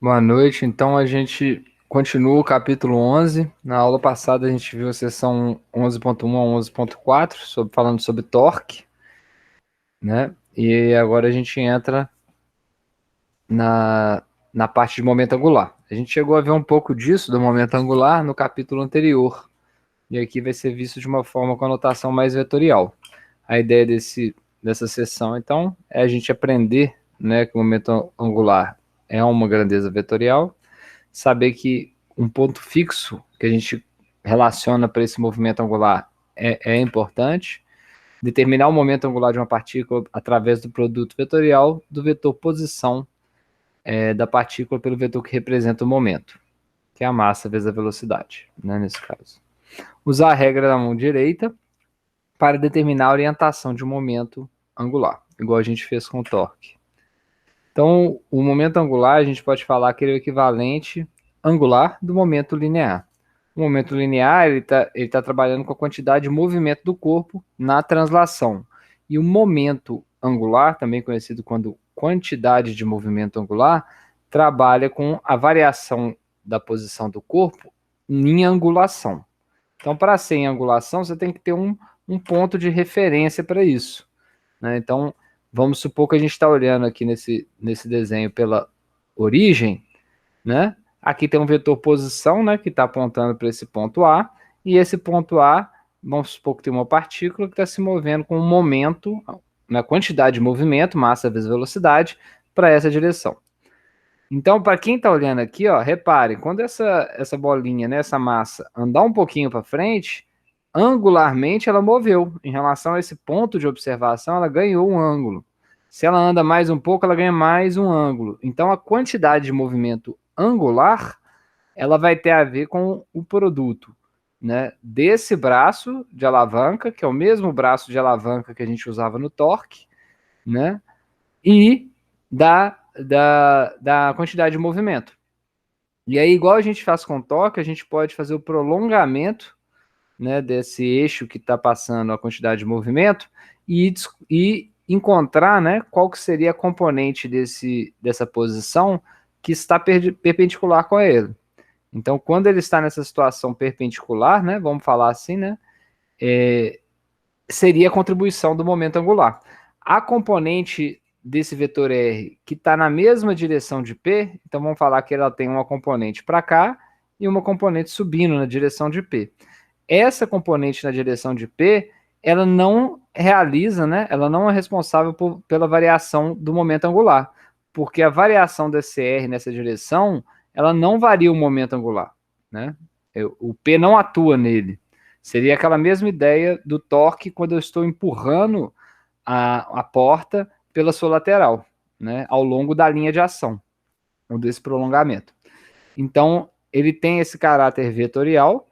Boa noite. Então a gente continua o capítulo 11. Na aula passada a gente viu a seção 11.1 a 11.4, falando sobre torque, né? E agora a gente entra na, na parte de momento angular. A gente chegou a ver um pouco disso, do momento angular, no capítulo anterior. E aqui vai ser visto de uma forma com a notação mais vetorial. A ideia dessa sessão, então, é a gente aprender, né, que o momento angular é uma grandeza vetorial, saber que um ponto fixo que a gente relaciona para esse movimento angular é importante, determinar o momento angular de uma partícula através do produto vetorial do vetor posição da partícula pelo vetor que representa o momento, que é a massa vezes a velocidade, né, nesse caso. Usar a regra da mão direita para determinar a orientação de um momento angular, igual a gente fez com o torque. Então, o momento angular, a gente pode falar que ele é o equivalente angular do momento linear. O momento linear, ele tá trabalhando com a quantidade de movimento do corpo na translação. E o momento angular, também conhecido como quantidade de movimento angular, trabalha com a variação da posição do corpo em angulação. Então, para ser em angulação, você tem que ter um ponto de referência para isso, né? Então, vamos supor que a gente está olhando aqui nesse desenho pela origem, né? Aqui tem um vetor posição, né, que está apontando para esse ponto A, e esse ponto A, vamos supor que tem uma partícula que está se movendo com um momento, na quantidade de movimento, massa vezes velocidade, para essa direção. Então, para quem está olhando aqui, ó, repare, quando essa bolinha, né, essa massa, andar um pouquinho para frente, angularmente ela moveu. Em relação a esse ponto de observação, ela ganhou um ângulo. Se ela anda mais um pouco, ela ganha mais um ângulo. Então, a quantidade de movimento angular, ela vai ter a ver com o produto, né, desse braço de alavanca, que é o mesmo braço de alavanca que a gente usava no torque, né, e da quantidade de movimento. E aí, igual a gente faz com torque, a gente pode fazer o prolongamento, né, desse eixo que está passando a quantidade de movimento e encontrar, né, qual que seria a componente dessa posição que está perpendicular com ele. Então, quando ele está nessa situação perpendicular, né, vamos falar assim, né, seria a contribuição do momento angular. A componente desse vetor R que está na mesma direção de P, então vamos falar que ela tem uma componente para cá e uma componente subindo na direção de P. Essa componente na direção de P, ela não realiza, né? Ela não é responsável pela variação do momento angular, porque a variação desse R nessa direção, ela não varia o momento angular, né? O P não atua nele. Seria aquela mesma ideia do torque quando eu estou empurrando a porta pela sua lateral, né? Ao longo da linha de ação, ou desse prolongamento. Então, ele tem esse caráter vetorial,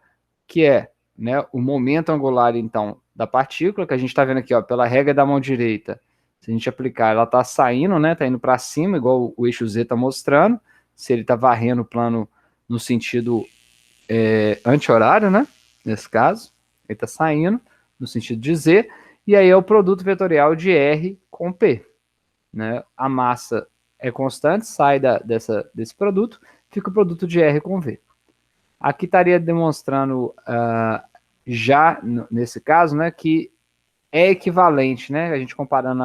que é, né, o momento angular, então, da partícula, que a gente está vendo aqui, ó, pela regra da mão direita, se a gente aplicar, ela está saindo, né, está indo para cima, igual o eixo Z está mostrando, se ele está varrendo o plano no sentido anti-horário, né, nesse caso, ele está saindo no sentido de Z, e aí é o produto vetorial de R com P, né, a massa é constante, sai desse produto, fica o produto de R com V. Aqui estaria demonstrando já nesse caso, né, que é equivalente, né, a gente comparando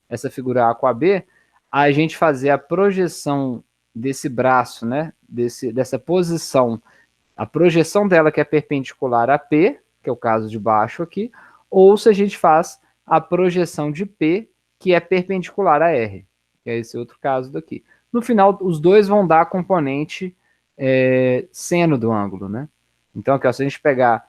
essa figura A com a B, a gente fazer a projeção desse braço, né, dessa posição, a projeção dela que é perpendicular a P, que é o caso de baixo aqui, ou se a gente faz a projeção de P, que é perpendicular a R, que é esse outro caso daqui. No final, os dois vão dar a componente seno do ângulo, né? Então, aqui, ó, se a gente pegar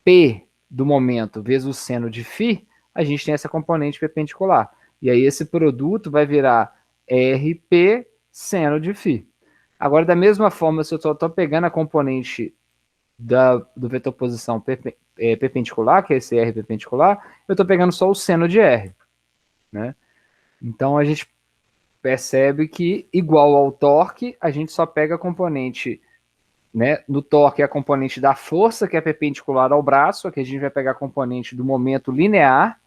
P do momento vezes o seno de φ, a gente tem essa componente perpendicular. E aí esse produto vai virar RP seno de φ. Agora, da mesma forma, se eu estou pegando a componente do vetor posição perpendicular, que é esse R perpendicular, eu estou pegando só o seno de R, né? Então, a gente percebe que, igual ao torque, a gente só pega a componente, né? No torque é a componente da força, que é perpendicular ao braço, aqui a gente vai pegar a componente do momento linear,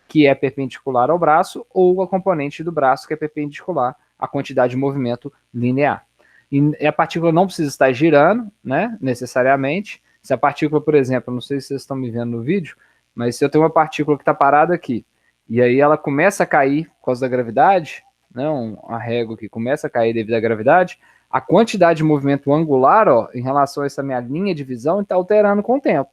que é perpendicular ao braço, ou a componente do braço, que é perpendicular à quantidade de movimento linear. E a partícula não precisa estar girando, né, necessariamente. Se a partícula, por exemplo, não sei se vocês estão me vendo no vídeo, mas se eu tenho uma partícula que está parada aqui, e aí ela começa a cair por causa da gravidade, né, uma régua que começa a cair devido à gravidade, a quantidade de movimento angular, ó, em relação a essa minha linha de visão, está alterando com o tempo.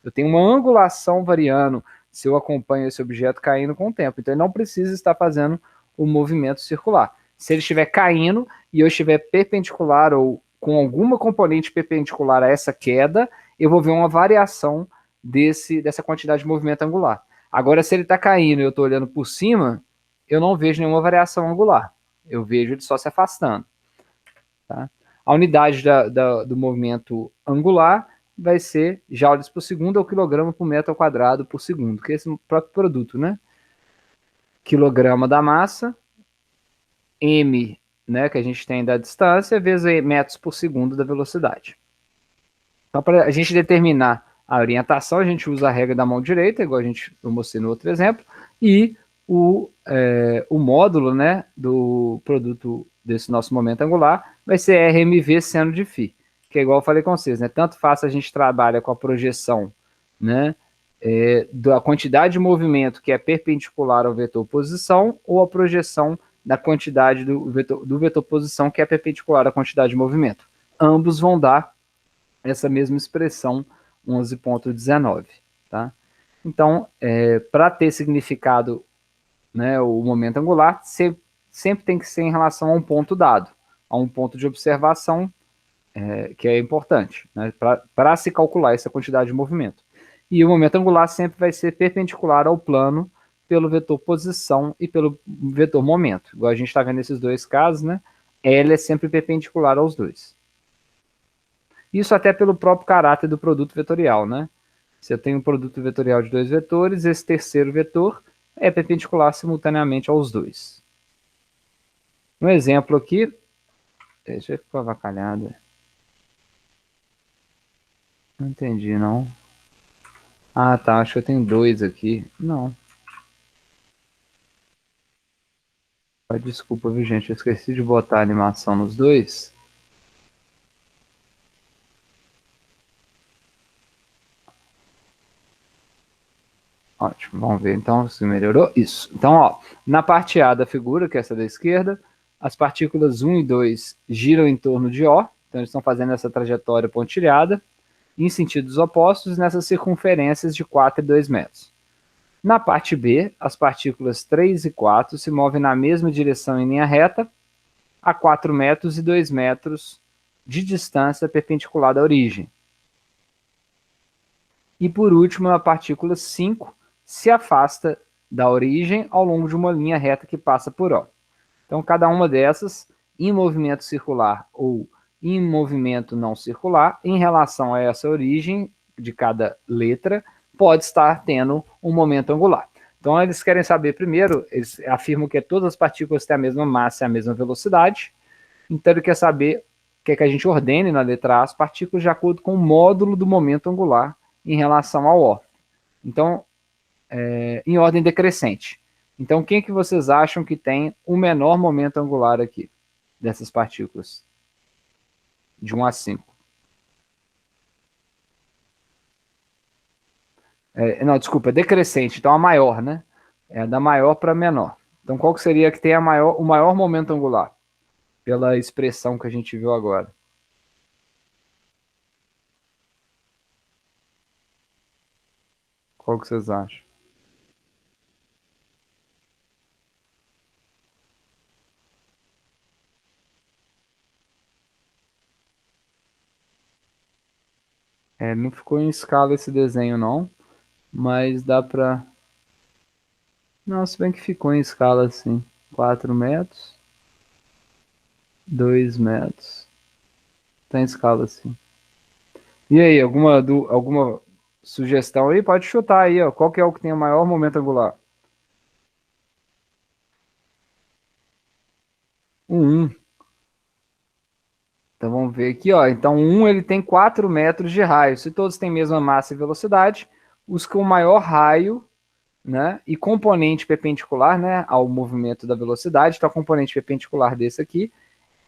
Eu tenho uma angulação variando se eu acompanho esse objeto caindo com o tempo. Então ele não precisa estar fazendo o movimento circular. Se ele estiver caindo e eu estiver perpendicular ou com alguma componente perpendicular a essa queda, eu vou ver uma variação dessa quantidade de movimento angular. Agora, se ele está caindo e eu estou olhando por cima, eu não vejo nenhuma variação angular. Eu vejo ele só se afastando. Tá? A unidade do movimento angular vai ser joules por segundo ou quilograma por metro ao quadrado por segundo, que é esse próprio produto, né? Quilograma da massa, m, né, que a gente tem da distância, vezes metros por segundo da velocidade. Então, para a gente determinar a orientação, a gente usa a regra da mão direita, igual eu mostrei no outro exemplo, e o módulo, né, do produto desse nosso momento angular vai ser RMV seno de φ, que é igual eu falei com vocês, né? Tanto faz a gente trabalha com a projeção, né, da quantidade de movimento que é perpendicular ao vetor posição ou a projeção da quantidade do vetor posição que é perpendicular à quantidade de movimento. Ambos vão dar essa mesma expressão 11.19, tá? Então, para ter significado, né, o momento angular, sempre tem que ser em relação a um ponto dado, a um ponto de observação que é importante, né, para se calcular essa quantidade de movimento. E o momento angular sempre vai ser perpendicular ao plano pelo vetor posição e pelo vetor momento. Igual a gente está vendo nesses dois casos, né? L é sempre perpendicular aos dois. Isso até pelo próprio caráter do produto vetorial, né? Se eu tenho um produto vetorial de dois vetores, esse terceiro vetor é perpendicular simultaneamente aos dois. Um exemplo aqui, deixa eu ficar avacalhado. Não entendi, não. Ah, tá, acho que eu tenho dois aqui. Não. Desculpa, viu, gente? Eu esqueci de botar a animação nos dois. Ótimo, vamos ver então se melhorou. Isso. Então, ó, na parte A da figura, que é essa da esquerda, as partículas 1 e 2 giram em torno de O, então eles estão fazendo essa trajetória pontilhada, em sentidos opostos, nessas circunferências de 4 e 2 metros. Na parte B, as partículas 3 e 4 se movem na mesma direção em linha reta, a 4 metros e 2 metros de distância perpendicular da origem. E por último, a partícula 5 se afasta da origem ao longo de uma linha reta que passa por O. Então, cada uma dessas, em movimento circular ou em movimento não circular, em relação a essa origem de cada letra, pode estar tendo um momento angular. Então, eles querem saber primeiro, eles afirmam que todas as partículas têm a mesma massa e a mesma velocidade, então ele quer saber, quer que a gente ordene na letra A as partículas de acordo com o módulo do momento angular em relação ao O. Então, em ordem decrescente. Então, quem que vocês acham que tem o menor momento angular aqui, dessas partículas? De 1 a 5. Não, desculpa, decrescente, então a maior, né? É da maior para menor. Então, qual que seria que tem o maior momento angular? Pela expressão que a gente viu agora. Qual que vocês acham? Não ficou em escala esse desenho, não. Mas dá pra... Não, se bem que ficou em escala assim. 4 metros. 2 metros. Tá em escala assim. E aí, alguma sugestão aí? Pode chutar aí, ó. Qual que é o que tem o maior momento angular? O 1. Então vamos ver aqui, ó. Então o 1 ele tem 4 metros de raio. Se todos têm a mesma massa e velocidade, os com maior raio, né, e componente perpendicular, né, ao movimento da velocidade, então a componente perpendicular desse aqui,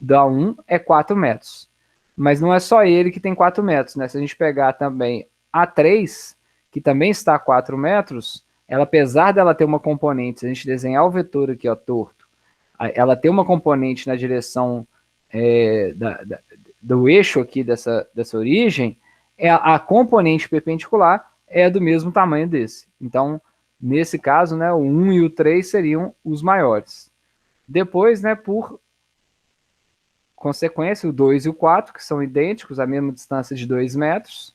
da 1 é 4 metros. Mas não é só ele que tem 4 metros, né? Se a gente pegar também a 3, que também está a 4 metros, ela, apesar dela ter uma componente, se a gente desenhar o vetor aqui, ó, torto, ela tem uma componente na direção do eixo aqui dessa origem, a componente perpendicular é do mesmo tamanho desse. Então, nesse caso, né, o 1 e o 3 seriam os maiores. Depois, né, por consequência, o 2 e o 4, que são idênticos, a mesma distância de 2 metros,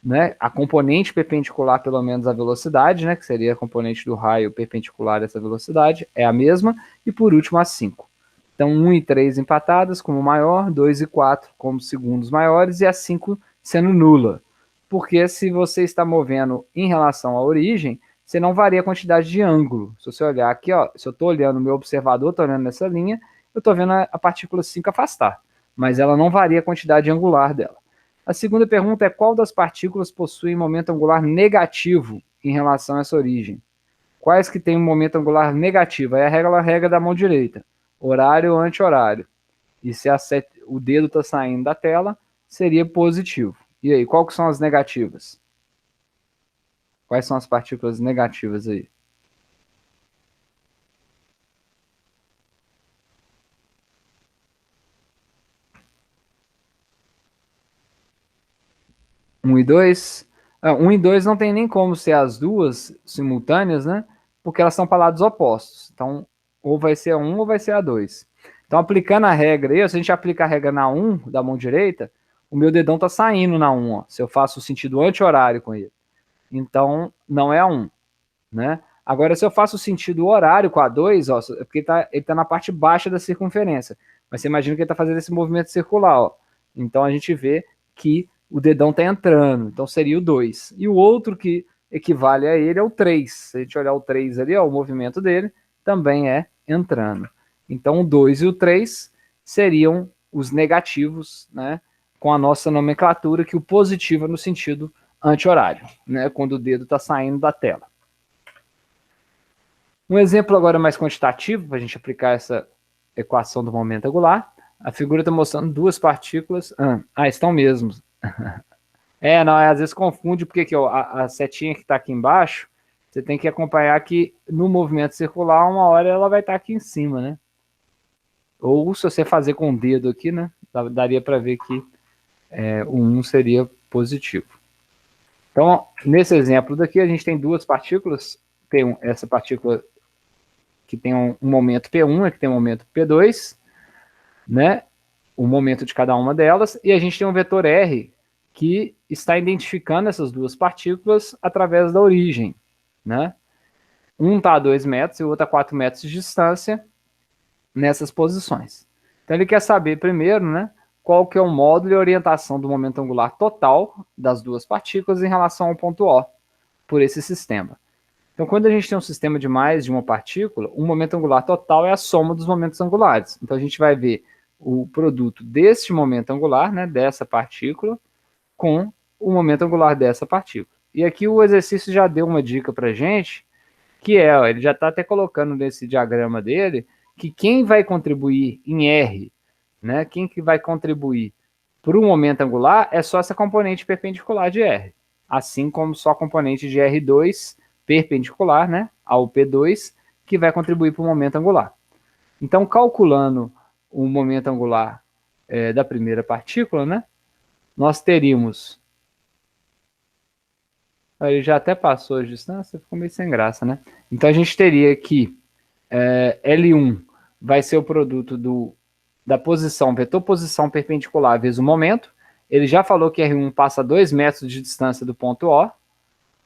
né? A componente perpendicular, pelo menos a velocidade, né? Que seria a componente do raio perpendicular a essa velocidade, é a mesma. E por último, a 5. Então, 1 e 3 empatadas como maior, 2 e 4 como segundos maiores, e a 5 sendo nula. Porque se você está movendo em relação à origem, você não varia a quantidade de ângulo. Se você olhar aqui, ó, se eu estou olhando o meu observador, estou olhando nessa linha, eu estou vendo a partícula 5 afastar. Mas ela não varia a quantidade angular dela. A segunda pergunta é qual das partículas possui momento angular negativo em relação a essa origem? Quais que têm um momento angular negativo? É a regra da mão direita. Horário ou anti-horário. E se o dedo está saindo da tela, seria positivo. E aí, qual que são as negativas? Quais são as partículas negativas aí? Um e 2? 1 e 2 não tem nem como ser as duas simultâneas, né? Porque elas são para lados opostos. Então, ou vai ser a 1 ou vai ser a 2. Então, aplicando a regra aí, se a gente aplica a regra na 1 da mão direita, o meu dedão tá saindo na 1, ó, se eu faço o sentido anti-horário com ele. Então, não é a 1, né? Agora, se eu faço o sentido horário com a 2, ó, é porque ele tá na parte baixa da circunferência. Mas você imagina que ele está fazendo esse movimento circular, ó. Então, a gente vê que o dedão está entrando, então seria o 2. E o outro que equivale a ele é o 3. Se a gente olhar o 3 ali, ó, o movimento dele também é entrando. Então, o 2 e o 3 seriam os negativos, né? Com a nossa nomenclatura, que o positivo é no sentido anti-horário, né? Quando o dedo está saindo da tela. Um exemplo agora mais quantitativo, para a gente aplicar essa equação do momento angular. A figura está mostrando duas partículas. Estão mesmo. Não, às vezes confunde, porque aqui, ó, a setinha que está aqui embaixo, você tem que acompanhar que no movimento circular, uma hora ela vai estar aqui em cima, né? Ou se você fazer com o dedo aqui, né? Daria para ver que o 1 seria positivo. Então, nesse exemplo daqui, a gente tem duas partículas. Tem essa partícula que tem um momento P1, que tem um momento P2, né? O momento de cada uma delas, e a gente tem um vetor R que está identificando essas duas partículas através da origem, né? Um está a 2 metros e o outro a 4 metros de distância nessas posições. Então ele quer saber primeiro, né, qual que é o módulo e orientação do momento angular total das duas partículas em relação ao ponto O por esse sistema. Então, quando a gente tem um sistema de mais de uma partícula, o momento angular total é a soma dos momentos angulares. Então, a gente vai ver o produto deste momento angular, né, dessa partícula, com o momento angular dessa partícula. E aqui o exercício já deu uma dica para a gente, que é, ó, ele já está até colocando nesse diagrama dele, que quem vai contribuir em R, né, quem que vai contribuir para o momento angular é só essa componente perpendicular de R, assim como só a componente de R2 perpendicular, né, ao P2, que vai contribuir para o momento angular. Então, calculando o momento angular da primeira partícula, né, nós teríamos... Ele já até passou a distância, ficou meio sem graça, né? Então, a gente teria que L1 vai ser o produto da posição, vetor posição perpendicular vezes o momento. Ele já falou que R1 passa 2 metros de distância do ponto O,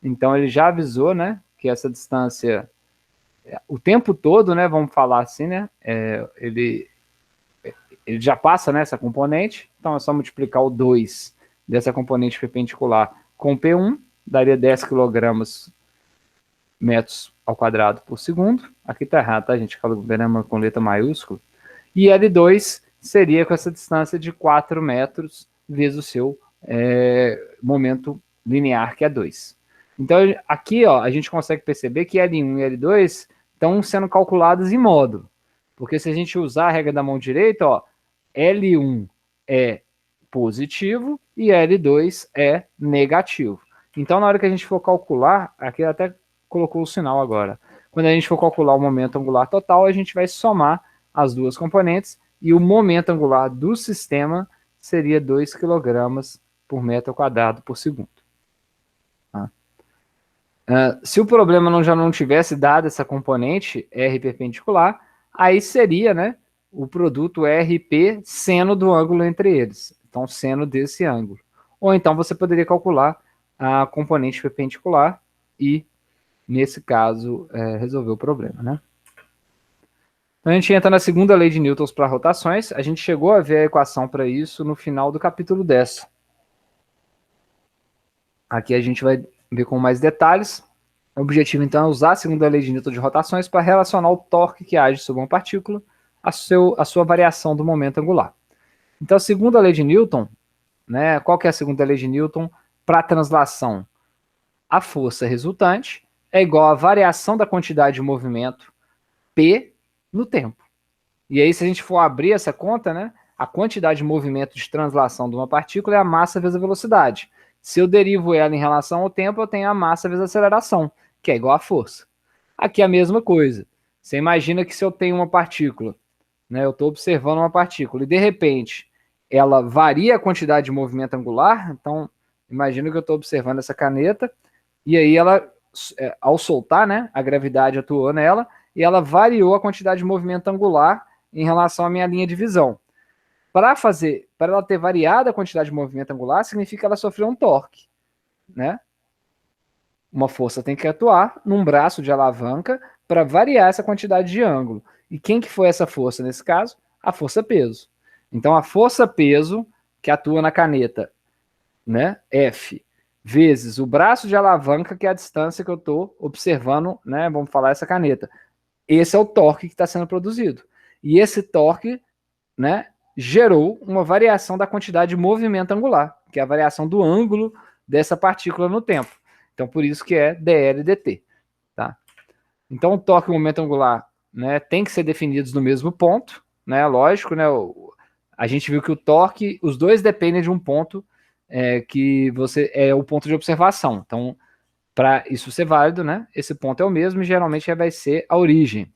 então ele já avisou, né, que essa distância, o tempo todo, né, vamos falar assim, né, ele já passa nessa componente, então é só multiplicar o 2 dessa componente perpendicular com P1, daria 10 kg metros ao quadrado por segundo. Aqui está errado, tá, gente? Calculamos com letra maiúscula. E L2 seria com essa distância de 4 metros vezes o seu momento linear, que é 2. Então, aqui, ó, a gente consegue perceber que L1 e L2 estão sendo calculados em módulo. Porque se a gente usar a regra da mão direita, ó, L1 é positivo e L2 é negativo. Então, na hora que a gente for calcular, aqui até colocou o sinal agora. Quando a gente for calcular o momento angular total, a gente vai somar as duas componentes e o momento angular do sistema seria 2 kg por metro quadrado por segundo. Tá? Se o problema já não tivesse dado essa componente R perpendicular, aí seria, né, o produto RP seno do ângulo entre eles. Então, seno desse ângulo. Ou então você poderia calcular a componente perpendicular e, nesse caso, resolver o problema, né? Então, a gente entra na segunda lei de Newton para rotações. A gente chegou a ver a equação para isso no final do capítulo 10. Aqui a gente vai ver com mais detalhes. O objetivo, então, é usar a segunda lei de Newton de rotações para relacionar o torque que age sobre uma partícula à sua variação do momento angular. Então, a segunda lei de Newton, né, qual que é a segunda lei de Newton para a translação? A força resultante é igual à variação da quantidade de movimento P no tempo. E aí, se a gente for abrir essa conta, né, a quantidade de movimento de translação de uma partícula é a massa vezes a velocidade. Se eu derivo ela em relação ao tempo, eu tenho a massa vezes a aceleração, que é igual à força. Aqui é a mesma coisa. Você imagina que se eu tenho uma partícula, né, eu estou observando uma partícula, e de repente ela varia a quantidade de movimento angular, então imagina que eu estou observando essa caneta, e aí ela, ao soltar, né, a gravidade atuou nela, e ela variou a quantidade de movimento angular em relação à minha linha de visão. Para ela ter variado a quantidade de movimento angular, significa que ela sofreu um torque, né? Uma força tem que atuar num braço de alavanca para variar essa quantidade de ângulo. E quem que foi essa força nesse caso? A força peso. Então a força peso que atua na caneta, né, F, vezes o braço de alavanca, que é a distância que eu estou observando, né, vamos falar essa caneta. Esse é o torque que está sendo produzido. E esse torque, né, gerou uma variação da quantidade de movimento angular, que é a variação do ângulo dessa partícula no tempo. Então, por isso que é dl dt. Tá? Então, o torque e o momento angular, né, tem que ser definidos no mesmo ponto, né, lógico, né, a gente viu que o torque, os dois dependem de um ponto que você é o ponto de observação. Então, para isso ser válido, né, esse ponto é o mesmo e geralmente vai ser a origem.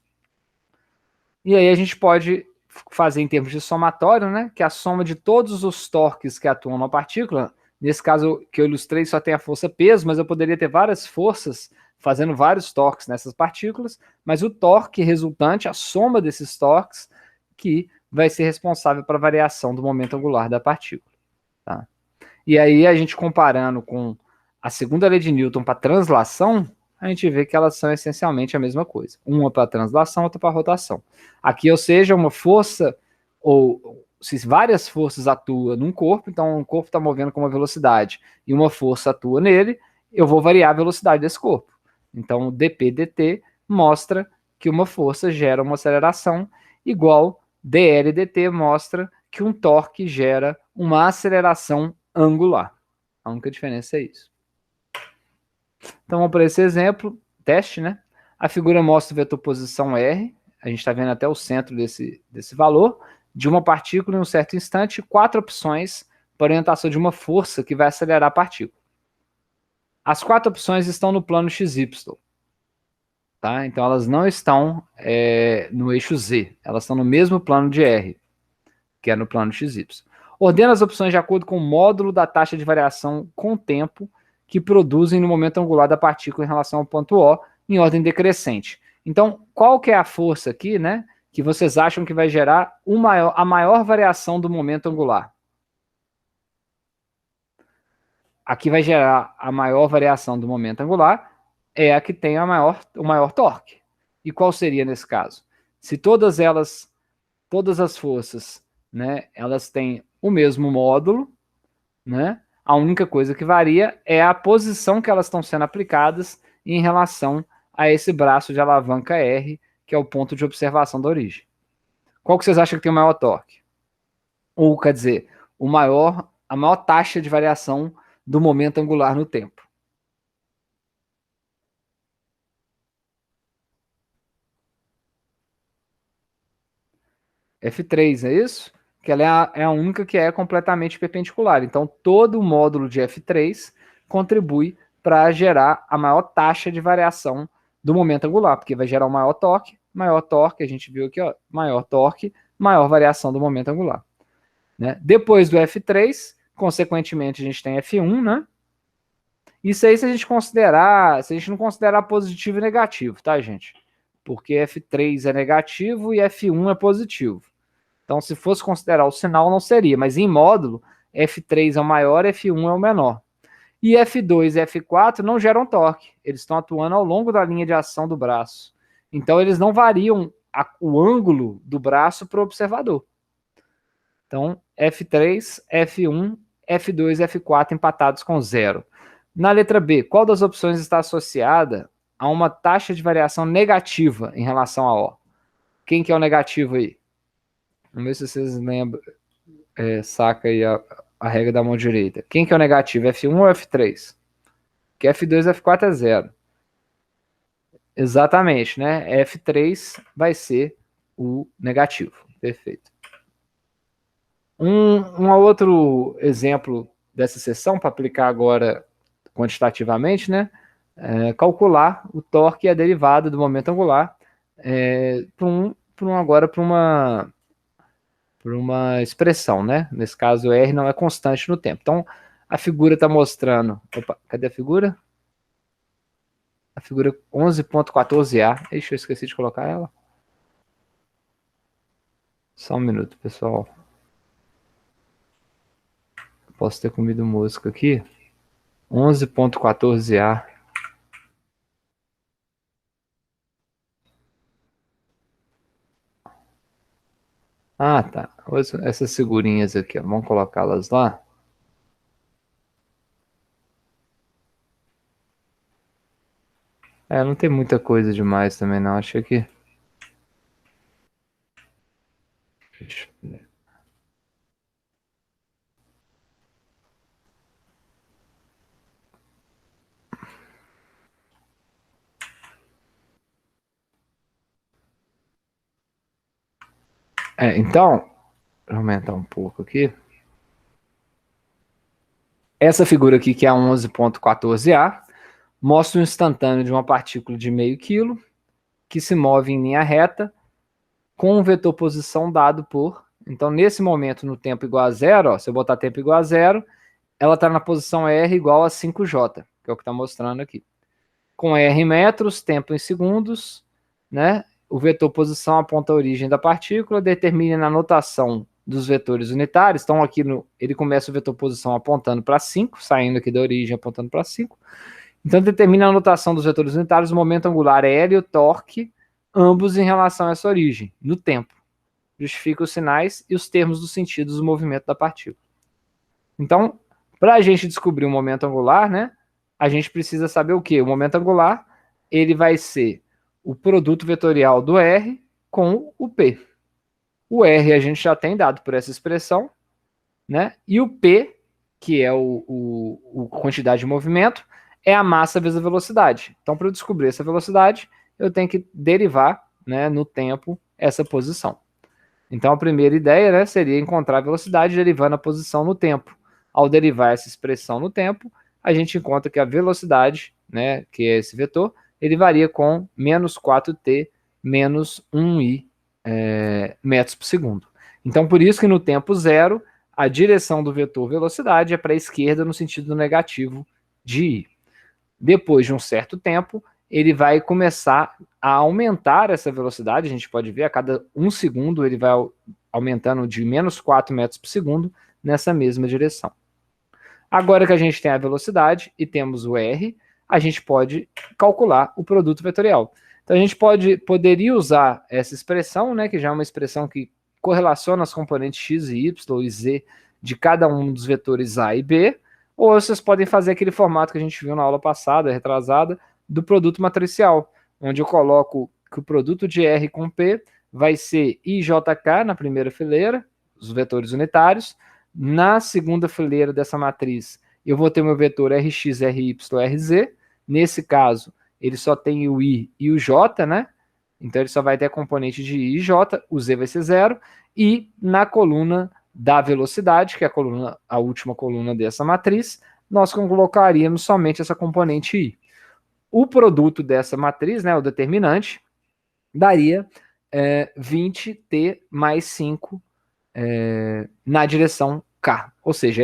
E aí a gente pode fazer em termos de somatório, né, que é a soma de todos os torques que atuam na partícula. Nesse caso que eu ilustrei só tem a força peso, mas eu poderia ter várias forças fazendo vários torques nessas partículas, mas o torque resultante, a soma desses torques, que vai ser responsável para a variação do momento angular da partícula. Tá? E aí a gente comparando com a segunda lei de Newton para translação, a gente vê que elas são essencialmente a mesma coisa. Uma para translação, outra para rotação. Aqui, ou seja, uma força, ou se várias forças atuam num corpo, então um corpo está movendo com uma velocidade e uma força atua nele, eu vou variar a velocidade desse corpo. Então, o dp dt mostra que uma força gera uma aceleração, igual dl dt mostra que um torque gera uma aceleração angular. A única diferença é isso. Então vamos para esse exemplo, teste, né? A figura mostra o vetor posição R, a gente está vendo até o centro desse valor, de uma partícula em um certo instante, 4 opções para orientação de uma força que vai acelerar a partícula. As 4 opções estão no plano XY, tá? Então elas não estão no eixo Z, elas estão no mesmo plano de R, que é no plano XY. Ordena as opções de acordo com o módulo da taxa de variação com o tempo que produzem no momento angular da partícula em relação ao ponto O, em ordem decrescente. Então, qual que é a força aqui, né, que vocês acham que vai gerar a maior variação do momento angular? Aqui vai gerar a maior variação do momento angular, é a que tem o maior torque. E qual seria nesse caso? Se todas as forças, né, elas têm o mesmo módulo, né? A única coisa que varia é a posição que elas estão sendo aplicadas em relação a esse braço de alavanca R, que é o ponto de observação da origem. Qual que vocês acham que tem o maior torque? Ou, quer dizer, a maior taxa de variação do momento angular no tempo? F3, é isso? que ela é a única que é completamente perpendicular. Então, todo o módulo de F3 contribui para gerar a maior taxa de variação do momento angular, porque vai gerar um maior torque, a gente viu aqui, ó, maior torque, maior variação do momento angular. Né? Depois do F3, consequentemente, a gente tem F1, né? Isso aí se a gente não considerar positivo e negativo, tá, gente? Porque F3 é negativo e F1 é positivo. Então, se fosse considerar o sinal, não seria, mas em módulo, F3 é o maior, F1 é o menor. E F2 e F4 não geram torque, eles estão atuando ao longo da linha de ação do braço. Então, eles não variam o ângulo do braço para o observador. Então, F3, F1, F2 e F4 empatados com zero. Na letra B, qual das opções está associada a uma taxa de variação negativa em relação a O? Quem que é o negativo aí? Vamos ver se vocês lembram, saca aí a regra da mão direita. Quem que é o negativo, F1 ou F3? Que F2 e F4 é zero. Exatamente, né? F3 vai ser o negativo. Perfeito. Um outro exemplo dessa seção, para aplicar agora quantitativamente, né? Calcular o torque e a derivada do momento angular para uma expressão, né? Nesse caso, R não é constante no tempo. Então, a figura está mostrando... Opa, cadê a figura? A figura 11.14a. Ixi, eu esqueci de colocar ela. Só um minuto, pessoal. Posso ter comido mosca aqui. 11.14a. Ah, tá. Essas figurinhas aqui, ó. Vamos colocá-las lá. Não tem muita coisa demais também, não. Acho que... Então, vou aumentar um pouco aqui. Essa figura aqui, que é a 11.14a, mostra um instantâneo de uma partícula de meio quilo que se move em linha reta com um vetor posição dado por... Então, nesse momento, no tempo igual a zero, ó, se eu botar tempo igual a zero, ela está na posição R igual a 5J, que é o que está mostrando aqui. Com R em metros, tempo em segundos, né? O vetor posição aponta a origem da partícula, determina na notação dos vetores unitários. Então, aqui ele começa o vetor posição apontando para 5, saindo aqui da origem apontando para 5. Então, determina a notação dos vetores unitários, o momento angular L e o torque, ambos em relação a essa origem, no tempo. Justifica os sinais e os termos dos sentidos do movimento da partícula. Então, para a gente descobrir o momento angular, né, a gente precisa saber o quê? O momento angular, ele vai ser o produto vetorial do R com o P. O R a gente já tem dado por essa expressão, né? E o P, que é o quantidade de movimento, é a massa vezes a velocidade. Então, para eu descobrir essa velocidade, eu tenho que derivar, né, no tempo essa posição. Então, a primeira ideia, né, seria encontrar a velocidade derivando a posição no tempo. Ao derivar essa expressão no tempo, a gente encontra que a velocidade, né, que é esse vetor, ele varia com menos 4t menos 1i metros por segundo. Então, por isso que no tempo zero, a direção do vetor velocidade é para a esquerda no sentido negativo de i. Depois de um certo tempo, ele vai começar a aumentar essa velocidade, a gente pode ver, a cada 1 segundo ele vai aumentando de menos 4 metros por segundo nessa mesma direção. Agora que a gente tem a velocidade e temos o R, a gente pode calcular o produto vetorial. Então a gente poderia usar essa expressão, né, que já é uma expressão que correlaciona as componentes x e y e z de cada um dos vetores A e B, ou vocês podem fazer aquele formato que a gente viu na aula passada, retrasada, do produto matricial, onde eu coloco que o produto de R com P vai ser IJK na primeira fileira, os vetores unitários. Na segunda fileira dessa matriz, eu vou ter meu vetor Rx, Ry, Rz. Nesse caso, ele só tem o I e o J, né? Então ele só vai ter a componente de I e J, o Z vai ser 0, e na coluna da velocidade, que é a última coluna dessa matriz, nós colocaríamos somente essa componente I. O produto dessa matriz, né, o determinante, daria 20T mais 5 na direção K. Ou seja,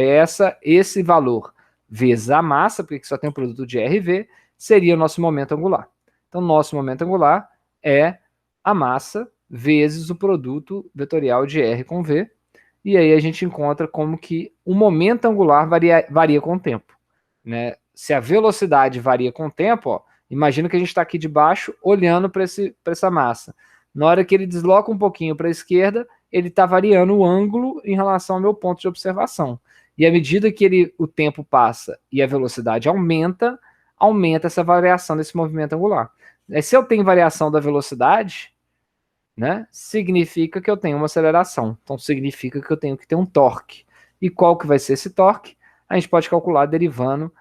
esse valor vezes a massa, porque só tem o produto de R e V, seria o nosso momento angular. Então, nosso momento angular é a massa vezes o produto vetorial de R com V, e aí a gente encontra como que o momento angular varia com o tempo. Né? Se a velocidade varia com o tempo, ó, imagina que a gente está aqui de baixo olhando para essa massa. Na hora que ele desloca um pouquinho para a esquerda, ele está variando o ângulo em relação ao meu ponto de observação. E à medida que o tempo passa e a velocidade aumenta essa variação desse movimento angular. Se eu tenho variação da velocidade, né, significa que eu tenho uma aceleração. Então significa que eu tenho que ter um torque. E qual que vai ser esse torque? A gente pode calcular derivando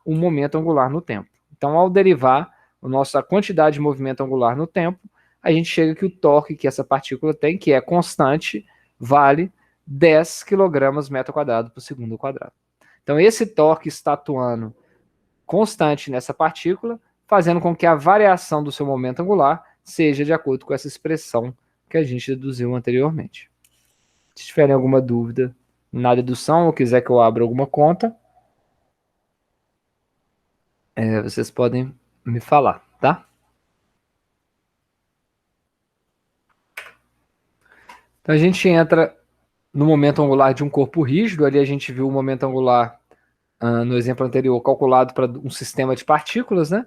o momento angular no tempo. Então, ao derivar a quantidade de movimento angular no tempo, a gente chega que o torque que essa partícula tem, que é constante, vale 10 kg/m² por segundo quadrado. Então, esse torque está atuando constante nessa partícula, fazendo com que a variação do seu momento angular seja de acordo com essa expressão que a gente deduziu anteriormente. Se tiverem alguma dúvida na dedução ou quiser que eu abra alguma conta, vocês podem me falar, tá? Então a gente entra no momento angular de um corpo rígido, ali a gente viu o momento angular no exemplo anterior calculado para um sistema de partículas, né?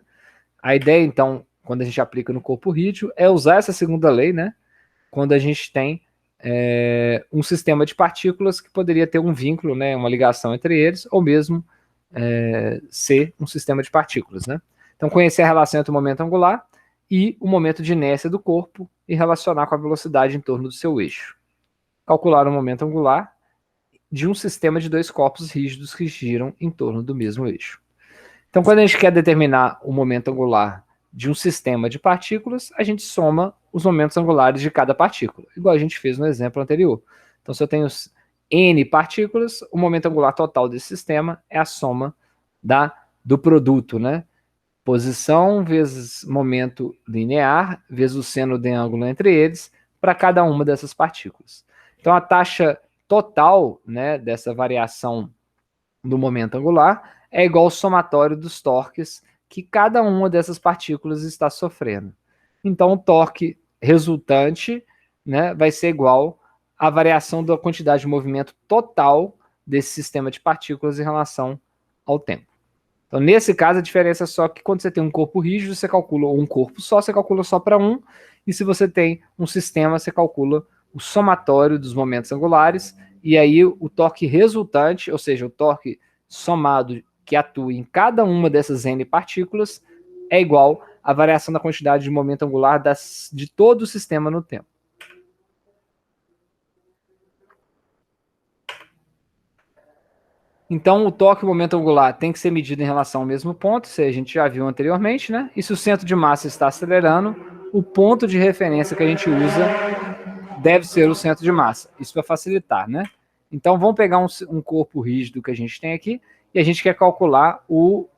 A ideia, então, quando a gente aplica no corpo rígido, é usar essa segunda lei, né? Quando a gente tem um sistema de partículas que poderia ter um vínculo, né, uma ligação entre eles, ou mesmo ser um sistema de partículas, né? Então, conhecer a relação entre o momento angular e o momento de inércia do corpo e relacionar com a velocidade em torno do seu eixo. Calcular o momento angular de um sistema de dois corpos rígidos que giram em torno do mesmo eixo. Então, quando a gente quer determinar o momento angular de um sistema de partículas, a gente soma os momentos angulares de cada partícula, igual a gente fez no exemplo anterior. Então, se eu tenho N partículas, o momento angular total desse sistema é a soma do produto, né? Posição vezes momento linear, vezes o seno de ângulo entre eles, para cada uma dessas partículas. Então, a taxa total, né, dessa variação do momento angular é igual ao somatório dos torques que cada uma dessas partículas está sofrendo. Então, o torque resultante, né, vai ser igual à variação da quantidade de movimento total desse sistema de partículas em relação ao tempo. Então, nesse caso, a diferença é só que quando você tem um corpo rígido, você calcula um corpo só, você calcula só para um, e se você tem um sistema, você calcula o somatório dos momentos angulares, e aí o torque resultante, ou seja, o torque somado que atua em cada uma dessas N partículas, é igual à variação da quantidade de momento angular de todo o sistema no tempo. Então, o torque e o momento angular tem que ser medido em relação ao mesmo ponto, isso a gente já viu anteriormente, né? E se o centro de massa está acelerando, o ponto de referência que a gente usa deve ser o centro de massa. Isso para facilitar, né? Então, vamos pegar um corpo rígido que a gente tem aqui e a gente quer calcular o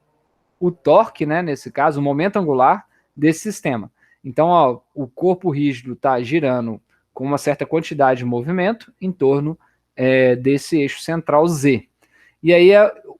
torque, né? Nesse caso, o momento angular desse sistema. Então, ó, o corpo rígido está girando com uma certa quantidade de movimento em torno desse eixo central Z. E aí,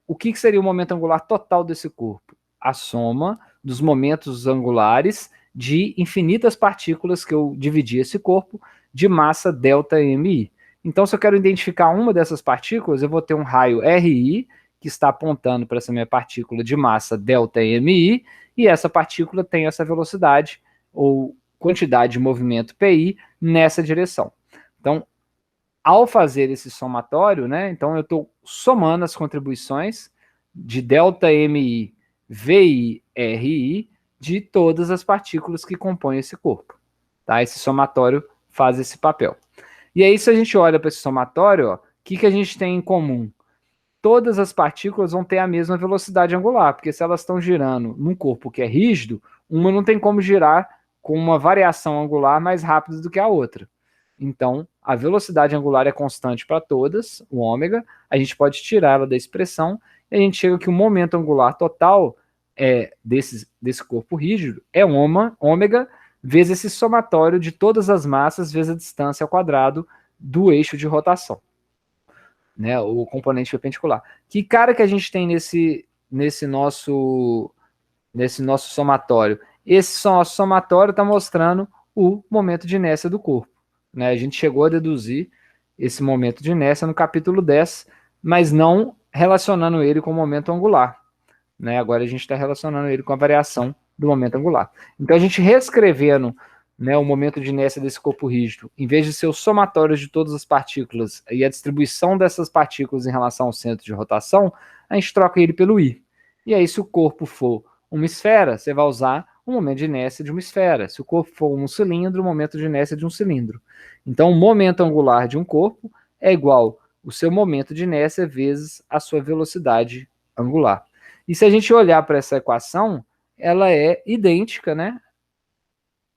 o que seria o momento angular total desse corpo? A soma dos momentos angulares de infinitas partículas que eu dividi esse corpo de massa ΔMI. Então, se eu quero identificar uma dessas partículas, eu vou ter um raio RI, que está apontando para essa minha partícula de massa ΔMI, e essa partícula tem essa velocidade, ou quantidade de movimento PI, nessa direção. Então, ao fazer esse somatório, né, então eu estou somando as contribuições de ΔMI, VI, RI, de todas as partículas que compõem esse corpo. Tá? Esse somatório faz esse papel. E aí, se a gente olha para esse somatório, o que a gente tem em comum? Todas as partículas vão ter a mesma velocidade angular, porque se elas estão girando num corpo que é rígido, uma não tem como girar com uma variação angular mais rápida do que a outra. Então, a velocidade angular é constante para todas, o ômega, a gente pode tirar ela da expressão, e a gente chega que o momento angular total desse corpo rígido é ômega vezes esse somatório de todas as massas vezes a distância ao quadrado do eixo de rotação, né, o componente perpendicular. Que cara que a gente tem nesse nosso somatório? Esse nosso somatório está mostrando o momento de inércia do corpo, né? A gente chegou a deduzir esse momento de inércia no capítulo 10, mas não relacionando ele com o momento angular, né? Agora a gente está relacionando ele com a variação do momento angular. Então a gente reescrevendo, né, o momento de inércia desse corpo rígido, em vez de ser o somatório de todas as partículas e a distribuição dessas partículas em relação ao centro de rotação, a gente troca ele pelo I. E aí, se o corpo for uma esfera, você vai usar o momento de inércia de uma esfera. Se o corpo for um cilindro, o momento de inércia de um cilindro. Então, o momento angular de um corpo é igual o seu momento de inércia vezes a sua velocidade angular. E se a gente olhar para essa equação, ela é idêntica, né,